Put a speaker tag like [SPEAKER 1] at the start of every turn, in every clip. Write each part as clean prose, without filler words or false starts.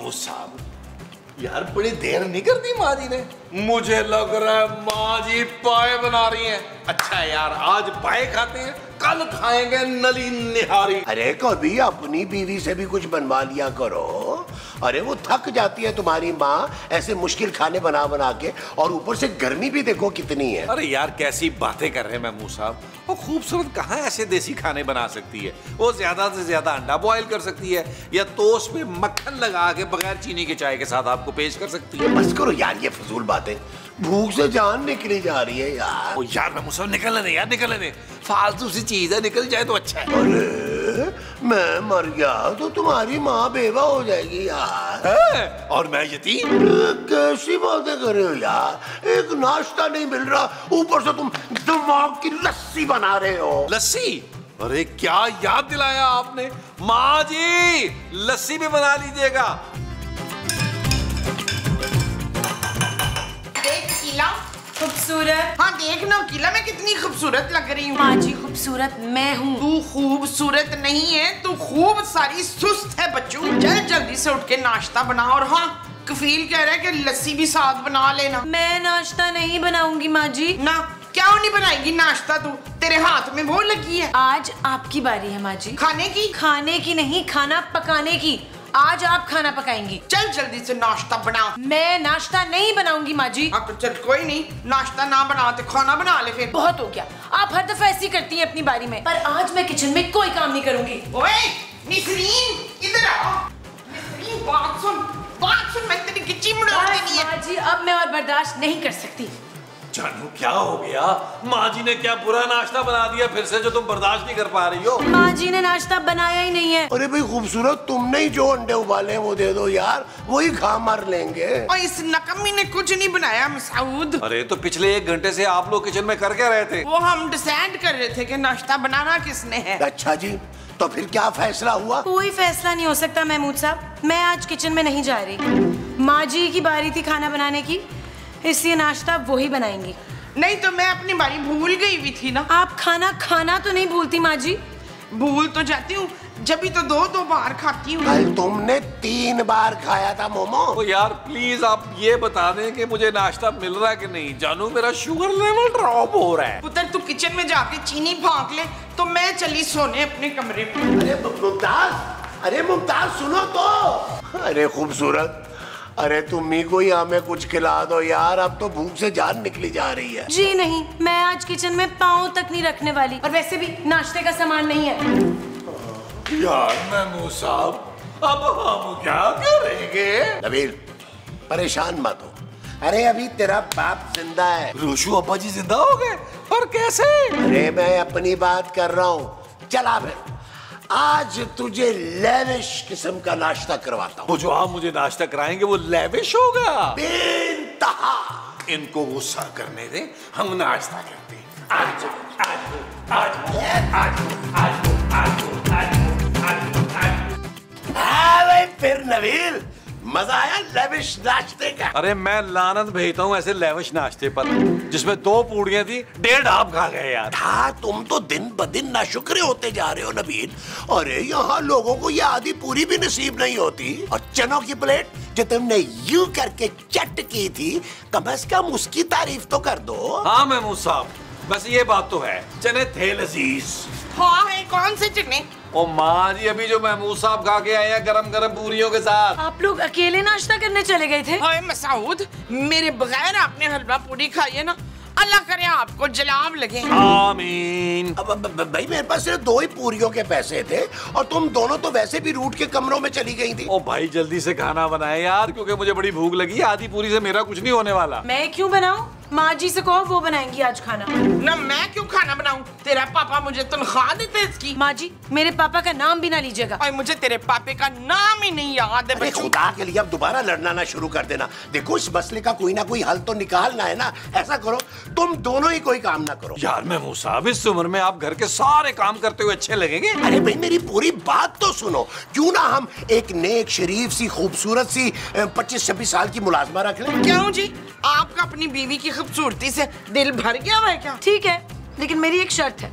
[SPEAKER 1] महमूद साहब, यार बड़ी देर नहीं कर दी माँ जी ने। मुझे लग रहा है माँ जी पाए बना रही हैं। अच्छा यार, आज पाए खाते हैं, कल खाएंगे नली निहारी।
[SPEAKER 2] अरे कभी अपनी बीवी से भी कुछ बनवा लिया करो। अरे वो थक जाती है तुम्हारी माँ ऐसे मुश्किल खाने बना बना के, और ऊपर से गर्मी भी देखो कितनी है।
[SPEAKER 1] अरे यार कैसी बातें कर रहे हैं महमूद साहब, वो खूबसूरत कहाँ ऐसे देसी खाने बना सकती है। वो ज्यादा से ज्यादा अंडा बॉयल कर सकती है या टोस्ट पे मक्खन लगा के बगैर चीनी के चाय के साथ आपको पेश कर सकती है।
[SPEAKER 2] बस करो यार ये फजूल बातें, भूख से जान निकली जा रही है यार।
[SPEAKER 1] ओ यार महमूद साहब निकलने दे यार, निकलने दे, फालतू सी चीज है, निकल जाए तो अच्छा है।
[SPEAKER 2] अरे मैं मर गया तो तुम्हारी माँ बेवा हो जाएगी यार।
[SPEAKER 1] और मैं यतीम?
[SPEAKER 2] कैसी बातें कर रहे हो यार, एक नाश्ता नहीं मिल रहा, ऊपर से तुम दिमाग की लस्सी बना रहे हो।
[SPEAKER 1] लस्सी? अरे क्या याद दिलाया आपने। माँ जी लस्सी भी बना लीजिएगा।
[SPEAKER 3] खूबसूरत।
[SPEAKER 4] हाँ देख ना किला, मैं कितनी खूबसूरत लग रही हूँ।
[SPEAKER 3] माँ जी खूबसूरत मैं हूँ।
[SPEAKER 4] तू खूबसूरत नहीं है, तू खूब सारी सुस्त है बच्चू। चल जल्दी से उठ के नाश्ता बना, और हाँ कफील कह रहा है कि लस्सी भी साथ बना लेना।
[SPEAKER 3] मैं नाश्ता नहीं बनाऊंगी माँ जी।
[SPEAKER 4] ना क्या नहीं बनाएगी नाश्ता तू, तेरे हाथ में वो लगी है।
[SPEAKER 3] आज आपकी बारी है माँ जी।
[SPEAKER 4] खाने की?
[SPEAKER 3] खाने की नहीं, खाना पकाने की। आज आप खाना पकाएंगी।
[SPEAKER 4] चल जल्दी से नाश्ता बना।
[SPEAKER 3] मैं नाश्ता नहीं बनाऊंगी माँ जी।
[SPEAKER 4] हाँ तो चल कोई नहीं, नाश्ता ना बना तो खाना बना ले फिर।
[SPEAKER 3] बहुत हो गया, आप हर दफा ऐसी करती हैं अपनी बारी में, पर आज मैं किचन में कोई काम नहीं करूंगी।
[SPEAKER 4] ओए निसरीन इधर आ। निसरीन बात सुन, मैं तेरी गिच्ची मुड़ा देनी है।
[SPEAKER 3] माँ जी अब मैं और बर्दाश्त नहीं कर सकती।
[SPEAKER 1] जानू क्या हो गया, माँ जी ने क्या बुरा नाश्ता बना दिया फिर से जो तुम बर्दाश्त नहीं कर पा रही हो?
[SPEAKER 3] माँ जी ने नाश्ता बनाया ही नहीं है।
[SPEAKER 2] अरे भाई खूबसूरत, तुमने ही जो अंडे उबाले हैं वो दे दो यार, वही खा मार लेंगे।
[SPEAKER 4] और इस नकम्मी ने कुछ नहीं बनाया मसूद।
[SPEAKER 1] अरे तो पिछले 1 घंटे से आप लोग किचन में कर क्या रहे थे?
[SPEAKER 4] वो हम डिसाइड कर रहे थे कि नाश्ता बनाना किसने है।
[SPEAKER 2] अच्छा जी, तो फिर क्या फैसला हुआ?
[SPEAKER 3] कोई फैसला नहीं हो सकता महमूद साहब, मैं आज किचन में नहीं जा रही। माँ जी की बारी थी खाना बनाने की, इसलिए नाश्ता वो ही बनाएंगी।
[SPEAKER 4] नहीं तो मैं अपनी बारी भूल गई हुई थी ना।
[SPEAKER 3] आप खाना खाना तो नहीं भूलती माँ जी?
[SPEAKER 4] भूल तो जाती हूँ, जब भी तो दो बार खाती हूँ।
[SPEAKER 2] कल तुमने 3 बार खाया था मोमो।
[SPEAKER 1] तो यार प्लीज आप ये बता दें कि मुझे नाश्ता मिल रहा है कि नहीं। जानू मेरा शुगर लेवल ड्रॉप हो रहा है।
[SPEAKER 4] पुत्र तू किचन में जाके चीनी फाँक ले, तो मैं चली सोने अपने कमरे में।
[SPEAKER 2] अरे मुमताज, अरे मुमताज सुनो तो। अरे खूबसूरत, अरे तुम ही को ही हमें कुछ खिला दो यार, अब तो भूख से जान निकली जा रही है।
[SPEAKER 3] जी नहीं, मैं आज किचन में पाँव तक नहीं रखने वाली, और वैसे भी नाश्ते का सामान नहीं है।
[SPEAKER 1] यार महमूद साहब अब हम क्या करेंगे?
[SPEAKER 2] नबील परेशान मत हो, अरे अभी तेरा बाप जिंदा है।
[SPEAKER 1] रोशू अब्बा जी जिंदा हो गए? पर कैसे?
[SPEAKER 2] अरे मैं अपनी बात कर रहा हूँ। चला फिर आज तुझे लेविश किस्म का नाश्ता करवाता हूँ।
[SPEAKER 1] वो जो आप मुझे नाश्ता कराएंगे वो लेविश होगा?
[SPEAKER 2] बेइंतहा।
[SPEAKER 1] इनको गुस्सा करने दे, हम नाश्ता करते हैं। आज
[SPEAKER 2] फिर नबील मजा आया लेविश नाश्ते का?
[SPEAKER 1] अरे मैं लानत भेजता हूँ ऐसे लेविश नाश्ते पर जिसमें 2 पूड़ियां थी, 1.5 ढाप खा गए यार।
[SPEAKER 2] हाँ तुम तो दिन ब दिन नाशुक्र होते जा रहे हो नबील। अरे यहाँ लोगों को ये आधी पूरी भी नसीब नहीं होती। और चनों की प्लेट जो तुमने यूं करके चट की थी, कम से कम उसकी तारीफ तो कर दो।
[SPEAKER 1] हाँ महमूद साहब, बस ये बात तो है, चने थे लजीज।
[SPEAKER 4] हाँ है, कौन से चने?
[SPEAKER 1] ओ माँ जी अभी जो महमूद साहब खा के आए हैं गरम गरम पूरियों के साथ।
[SPEAKER 3] आप लोग अकेले नाश्ता करने चले गए थे?
[SPEAKER 4] हाय मसूद, मेरे बगैर आपने हलवा पूरी खाई है ना, अल्लाह करे आपको जलाब लगे।
[SPEAKER 1] आमीन।
[SPEAKER 2] अब भाई मेरे पास सिर्फ 2 ही पूरियों के पैसे थे, और तुम दोनों तो वैसे भी रूट के कमरों में चली गई थी।
[SPEAKER 1] ओ भाई जल्दी से खाना बनाए यार, क्योंकि मुझे बड़ी भूख लगी। आधी पूरी से मेरा कुछ नहीं होने वाला।
[SPEAKER 3] मैं क्यों बनाऊं? माँ जी से कहो, वो बनाएंगी आज खाना।
[SPEAKER 4] ना मैं क्यों खाना बनाऊं? तेरा पापा मुझे तनख्वाह देते इसकी।
[SPEAKER 3] माँ जी मेरे पापा का नाम भी ना लीजिएगा।
[SPEAKER 4] और मुझे तेरे पापे का नाम ही नहीं याद है।
[SPEAKER 2] अरे खुदा के लिए अब दोबारा लड़ना ना शुरू कर देना। देखो इस मसले का कोई ना कोई हल तो निकालना है ना। ऐसा करो तुम दोनों ही कोई काम ना करो।
[SPEAKER 1] यार महमूद साहब इस उम्र में आप घर के सारे काम करते हुए अच्छे लगेंगे?
[SPEAKER 2] अरे भाई मेरी पूरी बात तो सुनो। क्यों ना हम एक नेक शरीफ सी खूबसूरत सी 25-26 साल की मुलाजमा रख लें?
[SPEAKER 4] क्यों जी, आपका अपनी बीवी की खूबसूरती से दिल भर गया है क्या?
[SPEAKER 3] ठीक है, लेकिन मेरी एक शर्त है,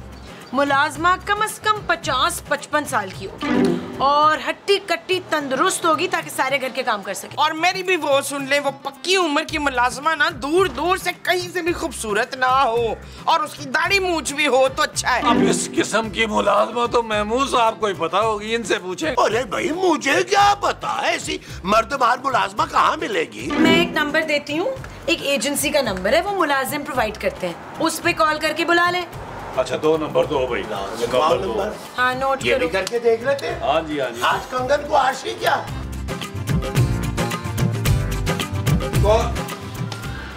[SPEAKER 3] मुलाजमा कम से कम 50-55 साल की होगी और हट्टी कट्टी तंदुरुस्त होगी ताकि सारे घर के काम कर सके।
[SPEAKER 4] और मेरी भी वो सुन ले, वो पक्की उम्र की मुलाजमा ना दूर दूर से कहीं से भी खूबसूरत ना हो और उसकी दाढ़ी मूछ भी हो तो अच्छा है।
[SPEAKER 1] अब इस किस्म की मुलाजमा तो महमूद साहब को ही पता होगी, इनसे पूछे।
[SPEAKER 2] अरे भाई मुझे क्या पता, ऐसी मर्दबार मुलाजमा कहाँ मिलेगी?
[SPEAKER 3] मैं एक नंबर देती हूँ, एक एजेंसी का नंबर है, वो मुलाजिम प्रोवाइड करते हैं, उस पे कॉल करके बुला ले।
[SPEAKER 1] अच्छा 2 नंबर दो भाई।
[SPEAKER 2] नंबर
[SPEAKER 3] हाँ नोट
[SPEAKER 2] ये
[SPEAKER 3] करो।
[SPEAKER 2] भी करके देख लेते हैं।
[SPEAKER 1] हाँ जी हाँ जी।
[SPEAKER 2] आज कंगन को आशी क्या?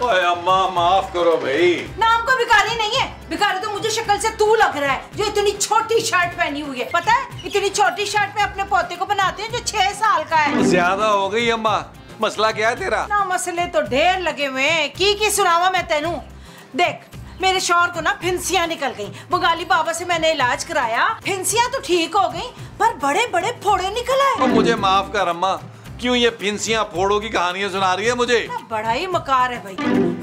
[SPEAKER 1] ओए अम्मा माफ करो भाई।
[SPEAKER 3] नाम को भिखारी नहीं है, भिखारी तो मुझे शक्ल से तू लग रहा है जो इतनी छोटी शर्ट पहनी हुई है। पता है इतनी छोटी शर्ट में अपने पोते को बनाते हैं जो 6 साल का है।
[SPEAKER 1] ज्यादा हो गई अम्मा, मसला क्या है तेरा?
[SPEAKER 3] ना मसले तो ढेर लगे हुए हैं, की सुनावा मैं तेनू। देख मेरे शौहर को ना फिंसियां निकल गई, बंगाली बाबा से मैंने इलाज कराया, फिंसियां तो ठीक हो गई पर बड़े बड़े फोड़े निकल आए।
[SPEAKER 1] मुझे माफ कर अम्मा, क्यों ये फिंसियां फोड़ों की कहानियां सुना रही है मुझे?
[SPEAKER 3] बड़ा ही मकार है भाई,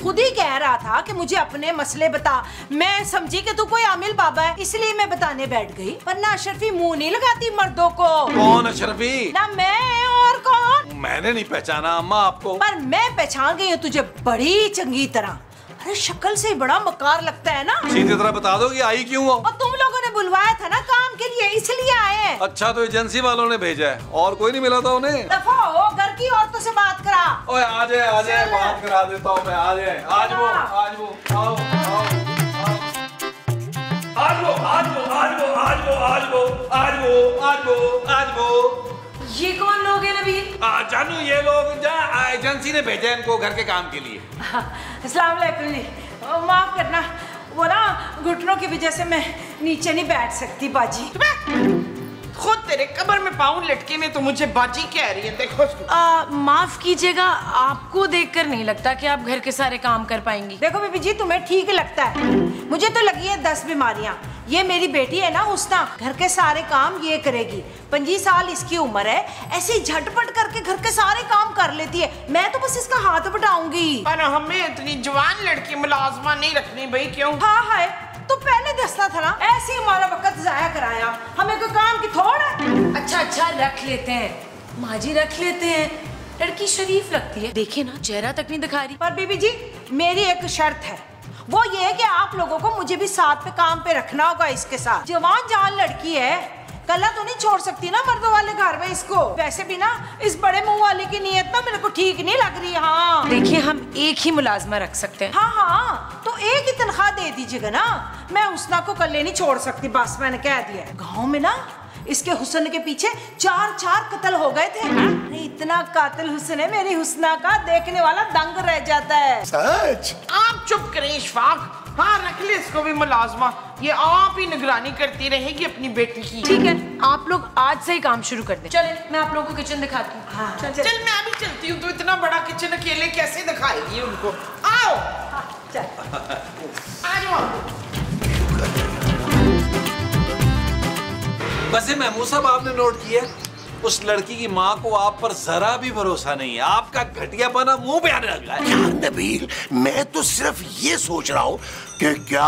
[SPEAKER 3] खुद ही कह रहा था कि मुझे अपने मसले बता। मैं समझी कि तू कोई आमिल बाबा है इसलिए मैं बताने बैठ गई, पर ना अशरफी मुंह नहीं लगाती मर्दों को।
[SPEAKER 1] कौन अशरफी?
[SPEAKER 3] ना मैं और कौन।
[SPEAKER 1] मैंने नहीं पहचाना अम्मा आपको।
[SPEAKER 3] पर मैं पहचान गई हूँ तुझे बड़ी चंगी तरह। अरे शक्ल से बड़ा मकार लगता है ना।
[SPEAKER 1] सीधी तरह बता दो कि आई क्यों हो?
[SPEAKER 3] और तुम लोगों ने बुलवाया था ना काम के लिए, इसलिए आए हैं।
[SPEAKER 1] अच्छा तो एजेंसी वालों ने भेजा है, और कोई नहीं मिला था उन्हें?
[SPEAKER 3] दफा हो, घर की औरतों से बात करा।
[SPEAKER 1] ओए आ जाए बात करा देता हूँ मैं। आ जाए आज वो आओ आज वो।
[SPEAKER 3] ये कौन लोग हैं नबील?
[SPEAKER 1] जानू ये लोग एजेंसी ने भेजा है इनको घर के काम के लिए।
[SPEAKER 3] अस्सलाम वालेकुम जी, माफ करना, वो ना घुटनों की वजह से मैं नीचे नहीं बैठ सकती बाजी।
[SPEAKER 4] खुद तेरे कब्र में पाँव लटके में तो मुझे बाजी कह रही है। देखो उसको।
[SPEAKER 3] माफ कीजिएगा, आपको देखकर नहीं लगता कि आप घर के सारे काम कर पाएंगी। देखो बीबी जी तुम्हें ठीक लगता है, मुझे तो लगी है 10 बीमारियां। ये मेरी बेटी है ना उसना, घर के सारे काम ये करेगी। 25 साल इसकी उम्र है, ऐसे झटपट करके घर के सारे काम कर लेती है। मैं तो बस इसका हाथ बटाऊंगी।
[SPEAKER 4] पर हमें इतनी जवान लड़की मुलाजमा नहीं रखनी भाई। क्यों?
[SPEAKER 3] हाँ है तो पहले दस्ता था ना, ऐसे हमारा वक्त जाया कराया, हमें कोई काम की थोड़ है। अच्छा रख लेते हैं माँ जी, रख लेते हैं, लड़की शरीफ लगती है। देखिए ना चेहरा तक नहीं दिखा रही। पर बीबी जी मेरी एक शर्त है, वो ये है कि आप लोगों को मुझे भी साथ पे काम पे रखना होगा इसके साथ। जवान जान लड़की है, कल्ला तो नहीं छोड़ सकती ना मर्दों वाले घर में इसको। वैसे भी ना इस बड़े मुंह वाले की नीयत ना मेरे को ठीक नहीं लग रही। हाँ देखिए हम एक ही मुलाजमा रख सकते हैं। हाँ तो एक ही तनख्वाह दे दीजिएगा ना, मैं उसना को कल्ले नहीं छोड़ सकती, बस मैंने कह दिया। गाँव में ना इसके हुस्न के पीछे 4 कत्ल हो गए थे। अरे इतना कातिल हुस्न है मेरी हुस्ना का, देखने वाला दंग रह जाता है।
[SPEAKER 2] सच?
[SPEAKER 4] आप चुप करें इशफाक। हाँ रख ले इसको भी मुलाजमा, ये आप ही निगरानी करती रहेगी अपनी बेटी की।
[SPEAKER 3] ठीक है आप लोग आज से ही काम शुरू कर दें। चले मैं आप लोगों को किचन दिखाती हूँ। हाँ,
[SPEAKER 4] चल मैं भी चलती हूँ, तो इतना बड़ा किचन अकेले कैसे दिखाएगी उनको। आओ
[SPEAKER 3] चल
[SPEAKER 4] आ जाओ।
[SPEAKER 1] वैसे महमूद साहब आपने नोट किया उस लड़की की माँ को आप पर जरा भी भरोसा नहीं है, आपका घटियापना मुंह पे आने लगा है।
[SPEAKER 2] यार नबील, मैं तो सिर्फ ये सोच रहा हूँ कि क्या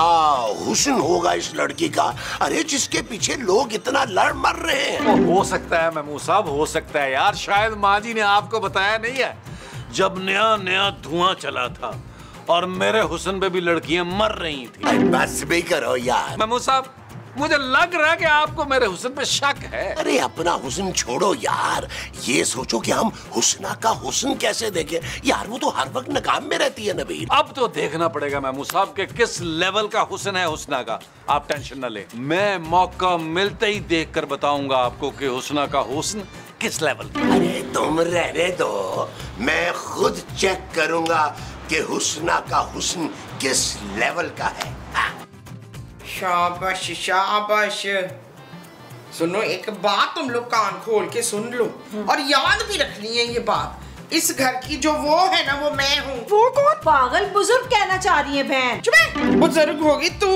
[SPEAKER 2] हुस्न होगा इस लड़की का, अरे जिसके पीछे लोग इतना लड़ मर रहे हैं।
[SPEAKER 1] हो सकता है महमूद साहब, हो सकता है यार, शायद माँ जी ने आपको बताया नहीं है, जब नया नया धुआं चला था और मेरे हुस्न पे भी लड़कियां मर रही थी।
[SPEAKER 2] बस भी करो यार
[SPEAKER 1] महमूद साहब, मुझे लग रहा है कि आपको मेरे हुस्न पे शक है।
[SPEAKER 2] अरे अपना हुस्न छोड़ो यार, ये सोचो कि हम हुस्ना का हुस्न कैसे देखें। यार वो तो हर वक्त नकाम में रहती है नबील।
[SPEAKER 1] अब तो देखना पड़ेगा महमूद साहब के किस लेवल का हुस्न है हुस्ना का। आप टेंशन न ले, मैं मौका मिलते ही देखकर बताऊंगा आपको कि हुस्ना का हुस्न किस लेवल का।
[SPEAKER 2] अरे तुम रहने दो, मैं खुद चेक करूंगा कि हुस्ना का हुस्न किस लेवल का है।
[SPEAKER 4] शाबाश शाबाश। सुनो एक बात, तुम लोग कान खोल के सुन लो और याद भी रखनी है ये बात। इस घर की जो वो है ना, वो मैं हूँ।
[SPEAKER 3] वो कौन? पागल बुजुर्ग कहना चाह रही है बहन।
[SPEAKER 4] चुप, बुजुर्ग होगी तू।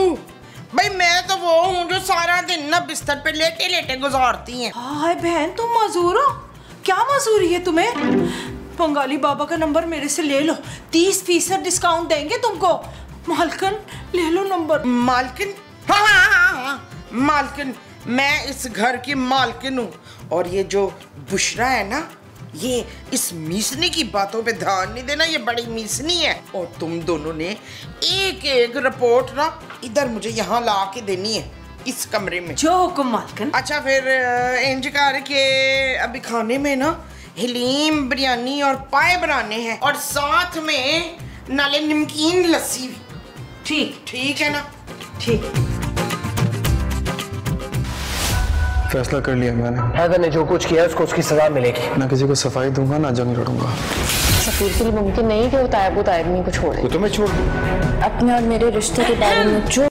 [SPEAKER 4] भाई मैं तो वो हूँ जो सारा दिन ना बिस्तर पे लेटे लेटे गुजारती है।
[SPEAKER 3] हाय बहन तुम मजूर हो? क्या मजूरी है तुम्हें? बंगाली बाबा का नंबर मेरे से ले लो, 30% डिस्काउंट देंगे तुमको। मालकिन ले लो नंबर।
[SPEAKER 4] मालकिन? हाँ हाँ हाँ हाँ, मालकिन, मैं इस घर की मालकिन हूँ। और ये जो बुशरा है ना, ये इस मीसनी की बातों पे ध्यान नहीं देना, ये बड़ी मीसनी है। और तुम दोनों ने एक एक रिपोर्ट ना इधर मुझे यहाँ ला के देनी है, इस कमरे में।
[SPEAKER 3] जो हुक्म मालकिन।
[SPEAKER 4] अच्छा फिर इंज कर के अभी खाने में ना हलीम, बिरयानी और पाए बनाने हैं, और साथ में नाले नमकीन लस्सी भी।
[SPEAKER 3] ठीक
[SPEAKER 4] ठीक है ना?
[SPEAKER 3] ठीक।
[SPEAKER 5] फैसला कर लिया मैंने।
[SPEAKER 6] हैदर ने जो कुछ किया उसको उसकी सजा मिलेगी।
[SPEAKER 5] ना किसी को सफाई दूंगा ना जंग लड़ूंगा।
[SPEAKER 7] सफीर के लिए मुमकिन नहीं कि वो तायब को छोड़े।
[SPEAKER 5] वो तो मैं छोड़ दूं।
[SPEAKER 7] अपने और मेरे रिश्ते के बारे में जो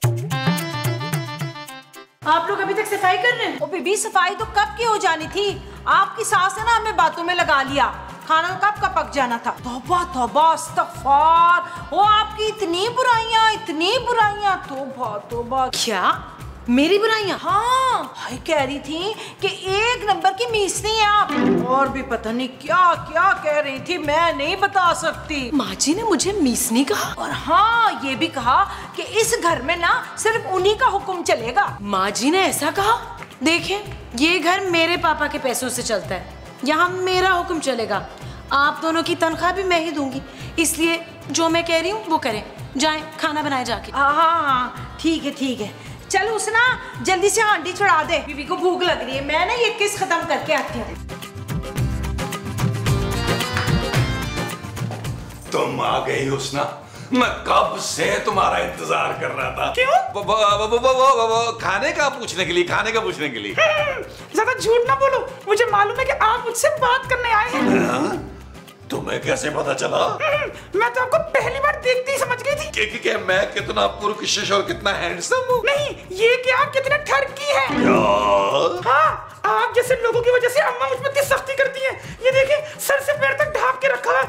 [SPEAKER 3] आप लोग अभी तक सफाई कर रहे हैं? ओ बीबी, सफाई तो कब की हो जानी थी। आपकी सास ने ना हमें बातों में लगा लिया, खाना कब का पक जाना था। तौबा तौबा, अस्तगफार। वो आपकी इतनी बुराइयां, तौबा तौबा। क्या मेरी बुराइयां? हाँ, भाई कह रही थी कि एक नंबर की मीसनी है आप, और भी पता नहीं क्या क्या कह रही थी, मैं नहीं बता सकती।
[SPEAKER 8] माँ जी ने मुझे मीसनी कहा,
[SPEAKER 3] और हाँ ये भी कहा कि इस घर में ना सिर्फ उन्हीं का हुक्म चलेगा।
[SPEAKER 8] माँ जी ने ऐसा कहा? देखें, ये घर मेरे पापा के पैसों से चलता है, यहाँ मेरा हुक्म चलेगा। आप दोनों की तनख्वाह भी मैं ही दूंगी, इसलिए जो मैं कह रही हूँ वो करें। जाएं, खाना बनाए जाके।
[SPEAKER 3] हाँ ठीक है। चल उसना जल्दी से हांडी चढ़ा दे, बीबी को भूख लग रही है। मैं ना ये किस खत्म करके आती हूँ।
[SPEAKER 1] तुम आ गई हुस्ना, मैं कब से तुम्हारा इंतजार कर रहा था।
[SPEAKER 9] क्यों?
[SPEAKER 1] खाने का पूछने के लिए।
[SPEAKER 9] ज्यादा झूठ ना बोलो, मुझे मालूम है कि आप मुझसे बात करने आए हैं।
[SPEAKER 1] तुम्हें कैसे पता चला?
[SPEAKER 9] मैं तो आपको पहली बार देखते ही समझ गई थी
[SPEAKER 1] कि मैं कितना पुरकशिश और कितना हैंडसम हूँ।
[SPEAKER 9] नहीं, ये कि आप कितने ठरकी हैं। हाँ, आप जैसे लोगों की वजह से अम्मा मुझ पर इतनी सख्ती करती हैं। ये देखिए, सर से पैर तक ढांप के रखा है,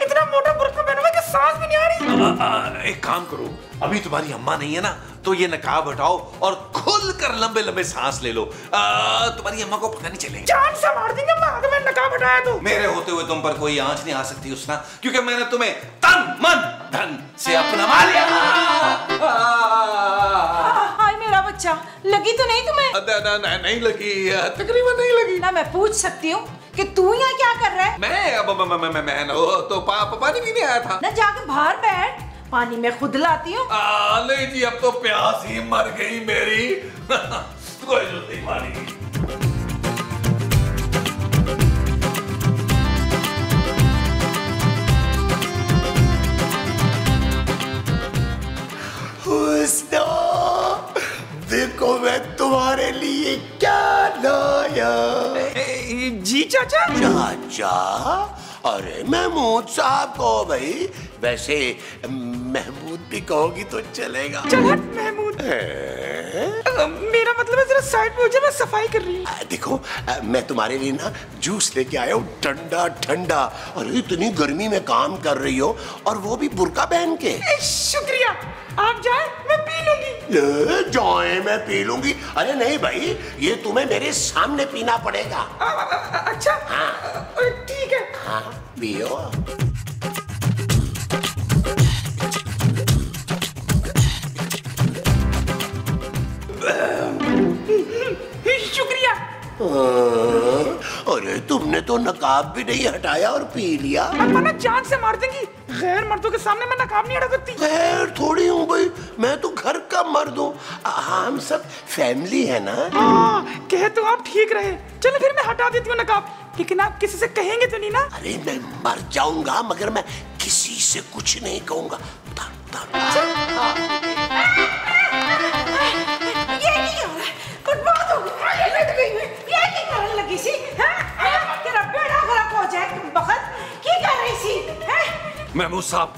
[SPEAKER 9] इतना मोटा बुर्का पहना हुआ कि सांस भी नहीं आ रही।
[SPEAKER 1] एक काम करो, अभी तुम्हारी अम्मा नहीं है ना, तो ये नकाब हटाओ और खुलकर लंबे लंबे सांस ले लो। तुम्हारी अम्मा को पता नहीं चलेगा।
[SPEAKER 9] जान से मार देंगे अम्मा अगर मैं नकाब हटाया तो।
[SPEAKER 1] मेरे होते हुए तुम पर कोई आंच नहीं आ सकती हुस्ना, क्योंकि मैंने तुम्हें तन मन धन से अपना लिया।
[SPEAKER 3] हाय मेरा बच्चा, लगी तो नहीं तुम्हें?
[SPEAKER 1] नहीं लगी, तकरीबन नहीं लगी।
[SPEAKER 3] ना मैं पूछ सकती हूँ कि तू यहाँ क्या कर रहा है?
[SPEAKER 1] मैं तो पानी पीने आया था।
[SPEAKER 3] ना जाके बाहर बैठ, पानी में खुद लाती हूँ।
[SPEAKER 1] नहीं जी, अब तो प्यास ही मर गई मेरी। कोई जरूरत नहीं पानी की।
[SPEAKER 2] देखो मैं तुम्हारे लिए क्या लाया।
[SPEAKER 9] जी चाचा।
[SPEAKER 2] चाचा? अरे महमूद साहब को भाई, वैसे महमूद भी कहोगी तो चलेगा।
[SPEAKER 9] चल महमूद। मेरा मतलब है जरा साइड में हो जा, मैं सफाई कर रही हूँ।
[SPEAKER 2] देखो मैं तुम्हारे लिए ना जूस लेके आया हूँ, ठंडा ठंडा। अरे इतनी गर्मी में काम कर रही हो और वो भी बुर्का पहन के।
[SPEAKER 9] शुक्रिया, आप जाए मैं पी लूंगी।
[SPEAKER 2] जाए मैं पी लूंगी? अरे नहीं भाई, ये तुम्हें मेरे सामने पीना पड़ेगा।
[SPEAKER 9] अच्छा
[SPEAKER 2] हाँ
[SPEAKER 9] ठीक है।
[SPEAKER 2] हाँ पियो।
[SPEAKER 9] शुक्रिया।
[SPEAKER 2] अरे तुमने तो नकाब भी नहीं हटाया और पी लिया।
[SPEAKER 9] अम्मा ना जान से मार देंगी, गैर मर्दों के सामने मैं नकाब नहीं हटा सकती।
[SPEAKER 2] गैर थोड़ी हूँ भाई, मैं तो घर का मर्द हूँ, हम सब फैमिली है ना।
[SPEAKER 9] कहे तो आप ठीक रहे। चलो फिर मैं हटा देती हूँ नकाब, लेकिन आप किसी से कहेंगे तो नहीं ना?
[SPEAKER 2] अरे मैं मर जाऊंगा मगर मैं किसी से कुछ नहीं कहूंगा।
[SPEAKER 3] लगी सी तेरा बेड़ा खराब हो जाए बखत की कर रही सी।
[SPEAKER 1] महमूद साहब,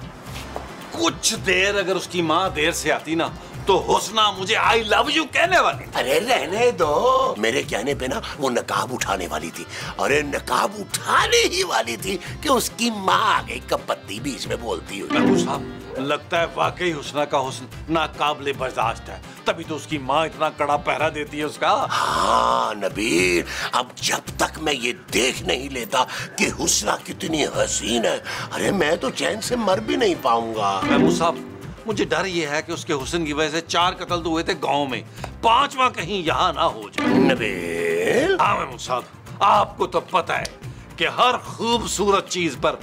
[SPEAKER 1] कुछ देर अगर उसकी माँ देर से आती ना तो हुस्ना मुझे आई लव यू कहने वाली।
[SPEAKER 2] अरे रहने दो, मेरे कहने पे ना वो नकाब उठाने वाली थी। अरे नकाब उठाने ही वाली थी कि उसकी माँ आ गई, कपत्ती बीच में बोलती हुई।
[SPEAKER 1] महमूद साहब, लगता है वाकई हुस्ना का हुस्न नाकाबिले बर्दाश्त है, तभी तो उसकी माँ इतना कड़ा पहरा देती है उसका।
[SPEAKER 2] हाँ नबीर, अब जब तक मैं ये देख नहीं लेता कि हुस्ना कितनी हसीन है, अरे मैं तो चैन से मर भी नहीं पाऊंगा।
[SPEAKER 1] महमूद साहब, मुझे डर ये है कि उसके हुस्न की वजह से 4 कत्ल तो हुए थे गांव में, 5वां कहीं यहाँ ना हो जाए।
[SPEAKER 2] नबील,
[SPEAKER 1] हाँ महमूद साहब, आपको तो पता है कि हर खूबसूरत चीज पर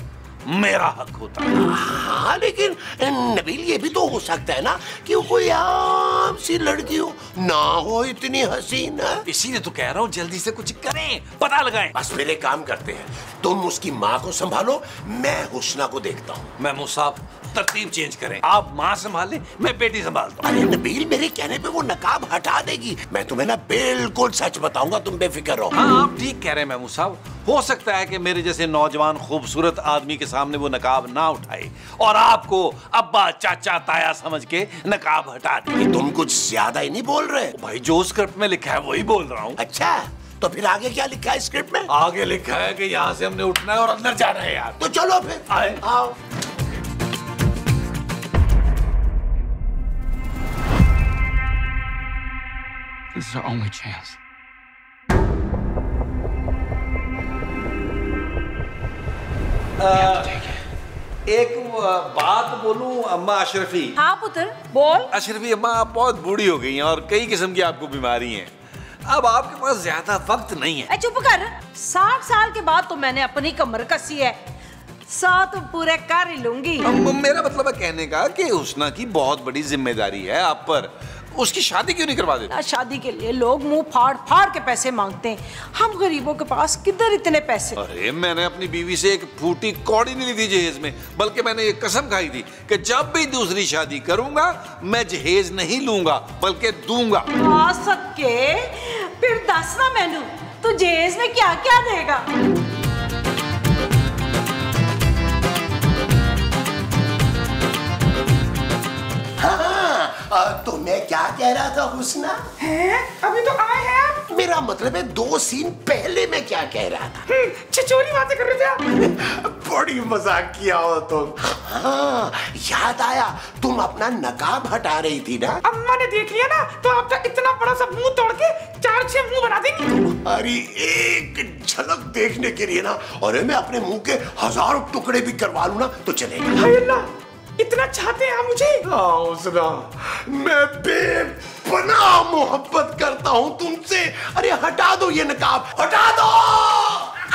[SPEAKER 1] मेरा हक होता है।
[SPEAKER 2] हाँ, लेकिन नबील ये भी तो हो सकता है ना कि वो कोई आम सी लड़की हो, ना हो इतनी हसीन।
[SPEAKER 1] इसीलिए तो कह रहा हूँ जल्दी से कुछ करें, पता लगाएं।
[SPEAKER 2] बस फिर एक काम करते हैं, तुम उसकी माँ को संभालो, मैं हुस्ना को देखता हूँ।
[SPEAKER 1] महमूद साहब तरतीब चेंज करें, आप माँ संभालें, मैं बेटी संभालता हूँ।
[SPEAKER 2] अरे नबील, मेरे कहने पे वो नकाब हटा देगी। मैं तुम्हें ना बिल्कुल सच बताऊंगा, तुम बेफिक्र रहो।
[SPEAKER 1] हाँ आप ठीक कह रहे हैं महमूद साहब, हो सकता है कि मेरे जैसे नौजवान खूबसूरत आदमी के सामने वो नकाब ना उठाए और आपको अब्बा चाचा ताया समझ के नकाब हटा दे।
[SPEAKER 2] तुम कुछ ज्यादा ही नहीं बोल रहे
[SPEAKER 1] भाई, जो स्क्रिप्ट में लिखा है वही बोल रहा हूँ।
[SPEAKER 2] अच्छा, तो फिर आगे क्या लिखा है स्क्रिप्ट में?
[SPEAKER 1] आगे लिखा है कि यहाँ से हमने उठना है और अंदर जाना है यार।
[SPEAKER 2] तो चलो फिर
[SPEAKER 1] आए।
[SPEAKER 2] आओ।
[SPEAKER 10] This is our only chance.
[SPEAKER 1] एक बात बोलूं अम्मा अशरफी?
[SPEAKER 3] हाँ पुत्र बोल।
[SPEAKER 1] अशरफी अम्मा, आप बहुत बूढ़ी हो गई हैं और कई किस्म की आपको बीमारी हैं। अब आपके पास ज्यादा वक्त नहीं है।
[SPEAKER 3] चुप कर, 60 साल के बाद तो मैंने अपनी कमर कसी है, 100 तो पूरे कर ही लूंगी।
[SPEAKER 1] मेरा मतलब है कहने का कि हुस्ना की बहुत बड़ी जिम्मेदारी है आप पर, उसकी शादी क्यों नहीं करवा देते?
[SPEAKER 3] शादी के लिए लोग मुंह फाड़ फाड़ के पैसे मांगते हैं, हम गरीबों के पास किधर इतने पैसे।
[SPEAKER 1] अरे मैंने अपनी बीवी से एक फूटी कौड़ी नहीं ली थी जहेज में, बल्कि मैंने एक कसम खाई थी कि जब भी दूसरी शादी करूंगा मैं जहेज नहीं लूंगा बल्कि दूंगा।
[SPEAKER 3] आ सके फिर दस ना मैनू तू जहेज में क्या क्या देगा?
[SPEAKER 2] तो मैं क्या कह रहा था हुस्ना?
[SPEAKER 9] है? अभी तो आए हैं आप।
[SPEAKER 2] मेरा मतलब है 2 सीन पहले मैं क्या कह रहा था।
[SPEAKER 9] छिछोरी बातें कर रहे थे आप।
[SPEAKER 2] बड़ी मजाक किया हो तुम। हाँ, याद आया, तुम अपना नकाब हटा रही थी ना।
[SPEAKER 9] अम्मा ने देख लिया ना तो आपका इतना बड़ा सा मुंह तोड़ के 4-6 मुंह बना देंगी।
[SPEAKER 2] अरे एक झलक देखने के लिए ना, और मैं अपने मुंह के 1000 टुकड़े भी करवा लूं ना तो चलेगा।
[SPEAKER 9] हाय अल्लाह, इतना चाहते हैं आप मुझे?
[SPEAKER 2] हाँ हुस्ना, मैं बेपनाह मोहब्बत करता हूँ तुमसे। अरे हटा दो ये नकाब, हटा दो।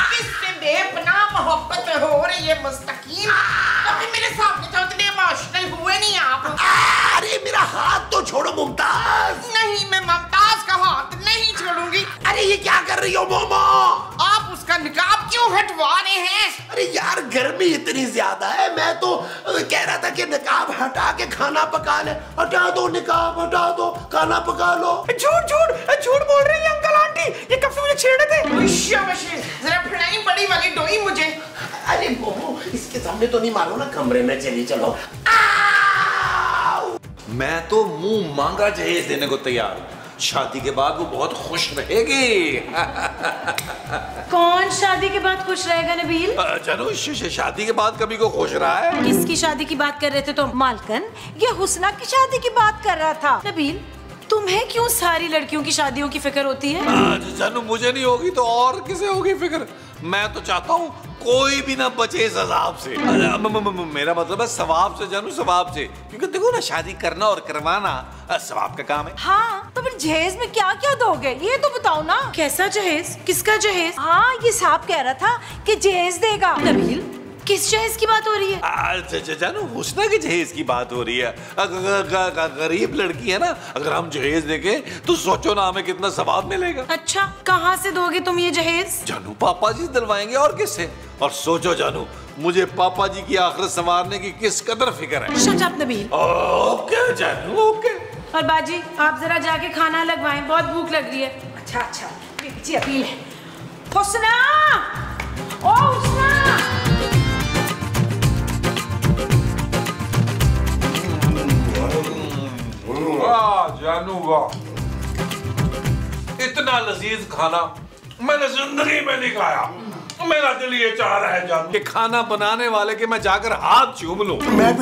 [SPEAKER 4] किससे बेपनाह मोहब्बत हो रही है मुस्तकीम? कभी मेरे सामने तो इतने इमोशनल हुए नहीं आप।
[SPEAKER 2] अरे मेरा हाथ तो छोड़ो मुमताज।
[SPEAKER 4] नहीं, मैं मुमताज का हाथ नहीं छोड़ूंगी।
[SPEAKER 2] अरे ये क्या कर रही हो मोमो?
[SPEAKER 4] आप उसका निकाब क्यों हटवा रहे हैं?
[SPEAKER 2] अरे यार गर्मी इतनी ज्यादा है, मैं तो कह रहा था कि निकाब हटा के खाना पका ले। हटा दो निकाब, हटा दो, खाना पका लो।
[SPEAKER 9] झूठ झूठ झूठ बोल रही है अंकल आंटी, ये कब से मुझे छेड़े थे?
[SPEAKER 4] जरा फड़ाई बड़ी वाली डोई मुझे।
[SPEAKER 2] अरे मोमो, इसके सामने तो नहीं मारो ना, कमरे में चली चलो।
[SPEAKER 1] मैं तो मुंह मांगा जहेज देने को तैयार हूँ, शादी के बाद वो बहुत खुश रहेगी।
[SPEAKER 8] कौन शादी के बाद खुश रहेगा नबील?
[SPEAKER 1] जानू शादी के बाद कभी को खुश रहा है?
[SPEAKER 8] किसकी शादी की बात कर रहे थे तुम?
[SPEAKER 3] मालकन, ये हुस्ना की शादी की बात कर रहा था।
[SPEAKER 8] नबील, तुम्हें क्यों सारी लड़कियों की शादियों की फिक्र होती है?
[SPEAKER 1] जानू मुझे नहीं होगी तो और किसे होगी फिक्र? मैं तो चाहता हूँ कोई भी ना बचे इस अजाब से। मेरा मतलब है सवाब से जानू, सवाब से, क्योंकि देखो ना शादी करना और करवाना सवाब का काम है।
[SPEAKER 3] हाँ, तो फिर जहेज में क्या क्या दोगे ये तो बताओ ना।
[SPEAKER 8] कैसा जहेज? किसका जहेज?
[SPEAKER 3] हाँ, ये साहब कह रहा था कि जहेज देगा।
[SPEAKER 8] नबील, किस जहेज की बात हो रही है?
[SPEAKER 1] जानू हुस्ना के जहेज की बात हो रही है। गरीब लड़की है ना, अगर हम जहेज देंगे तो सोचो ना हमें कितना सवाब मिलेगा।
[SPEAKER 8] अच्छा, कहाँ से दोगे तुम ये जहेज?
[SPEAKER 1] जानू पापा जी दिलवाएंगे और किससे। और सोचो जानू, मुझे पापा जी की आखिरत संवारने की किस कदर फिक्र है।
[SPEAKER 8] Shut up Nabeel.
[SPEAKER 1] ओके जानू, ओके।
[SPEAKER 8] और बाजी, आप जरा जाके खाना लगवाएं, बहुत भूख लग रही है।
[SPEAKER 3] अच्छा अच्छा, जी अपील है। हुस्ना, ओ हुस्ना।
[SPEAKER 1] वाह जानू वाह, इतना लजीज खाना मैंने जिंदगी में नहीं खाया। मेरा दिल ये चाह रहा है जानू कि खाना बनाने वाले के मैं जाकर हाथ चूम लूं।
[SPEAKER 2] मैं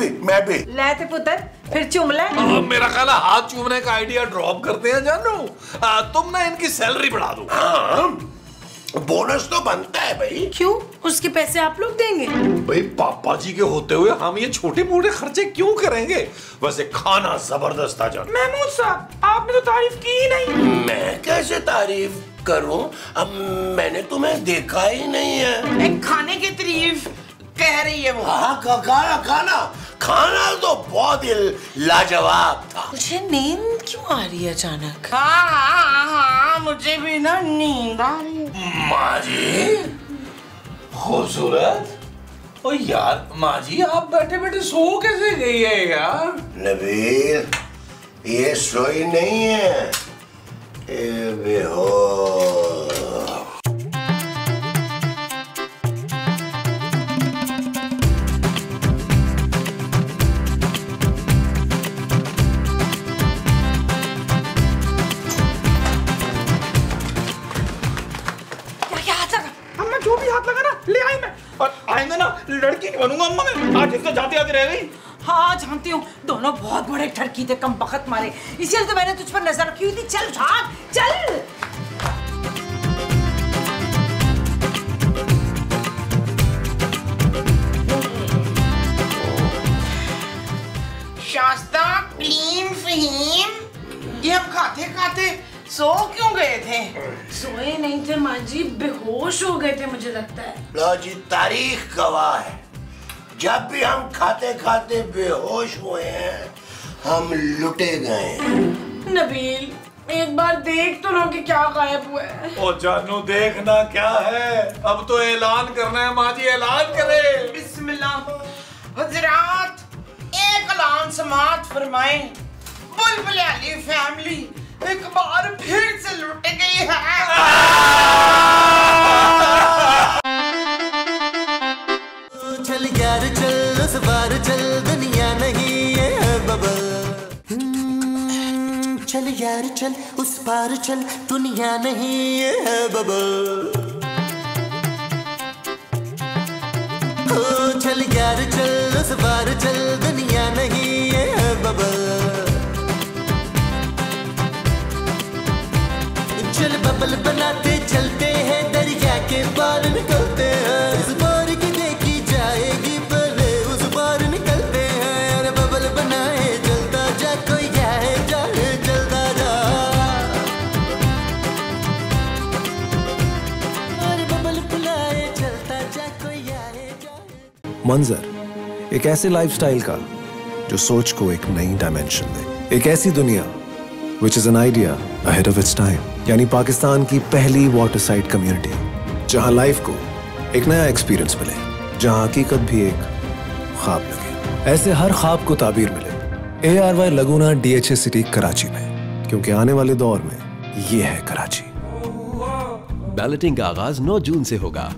[SPEAKER 2] भी
[SPEAKER 3] लेते पुत्र, फिर चूम ले।
[SPEAKER 1] मेरा ख्याल है हाथ चूमने का आइडिया ड्रॉप करते हैं जानू। तुम ना इनकी सैलरी बढ़ा दो।
[SPEAKER 2] हाँ, बोनस तो बनता है भाई।
[SPEAKER 8] क्यों? उसके पैसे आप लोग देंगे?
[SPEAKER 1] भाई पापा जी के होते हुए हम ये छोटे मोटे खर्चे क्यों करेंगे? वैसे खाना जबरदस्त था जान।
[SPEAKER 9] महमूद साहब, आपने तो तारीफ की ही नहीं।
[SPEAKER 2] मैं कैसे तारीफ करूं? अब मैंने तुम्हें देखा ही नहीं है।
[SPEAKER 4] एक खाने की तारीफ कह रही है वो।
[SPEAKER 2] हाँ, खाना तो बहुत ही लाजवाब था।
[SPEAKER 8] मुझे नींद क्यों आ रही है अचानक?
[SPEAKER 4] हाँ, मुझे भी ना नींद आ रही है।
[SPEAKER 1] माँ जी खूबसूरत। ओ यार माँ जी, आप बैठे बैठे सो कैसे गई है यार?
[SPEAKER 2] नबील, ये सोई नहीं है, ये बेहोश।
[SPEAKER 9] अम्मा जो भी हाथ लगा ना ले आई मैं, और आएंगे ना लड़की नहीं बनूंगा अम्मा मैं। आज इससे जाते आते रह गई।
[SPEAKER 3] हाँ जानती हूँ, दोनों बहुत बड़े ठरकी थे, कम बखत मारे, इसलिए तो मैंने तुझ पर नजर रखी हुई थी। चल भाग चल।
[SPEAKER 4] शास्ता, क्लीन, फहीम, ये हम खाते खाते सो क्यों गए थे?
[SPEAKER 8] सोए नहीं थे माँ जी, बेहोश हो गए थे मुझे लगता है।
[SPEAKER 2] लो जी, तारीख गवाह है, जब भी हम खाते खाते बेहोश हुए हैं हम लुटे गए।
[SPEAKER 8] नबील, एक बार देख तो लो कि क्या गायब हुआ है।
[SPEAKER 1] ओ जानू, देखना क्या है, अब तो ऐलान करना है। माँ जी ऐलान करे।
[SPEAKER 4] बिस्मिल्लाह। हजरात, एक ऐलान समात फरमाएं। बुलबुल अली फैमिली एक बार फिर से लुट गई है।
[SPEAKER 11] चल यार चल, उस बार चल, दुनिया नहीं है बबल। चल यार चल, उस पार चल, दुनिया नहीं है बबल। चल यार चल, उस पार चल, दुनिया नहीं है बबल। चल बबल बनाते चलते हैं, दरिया के पार निकलते हैं। इस बार की देखी जाएगी, पहले उस बार निकलते हैं। अरे बबल बनाए चलता जा, कोई जाए जाए चलता जा। अरे बबल बुलाए चलता जा, कोई आए जाए।
[SPEAKER 12] मंजर एक ऐसे लाइफस्टाइल का जो सोच को एक नई डायमेंशन दे, एक ऐसी दुनिया which is an idea ahead of its time, यानी पाकिस्तान की पहली वाटर साइड कम्युनिटी जहां लाइफ को एक नया एक्सपीरियंस मिले, जहां हकीकत भी एक ख्वाब लगे। ऐसे हर ख्वाब को ताबीर मिले ARY लगूना DHA सिटी कराची में, क्योंकि आने वाले दौर में ये है कराची।
[SPEAKER 13] बैलेटिंग का आगाज 9 जून से होगा।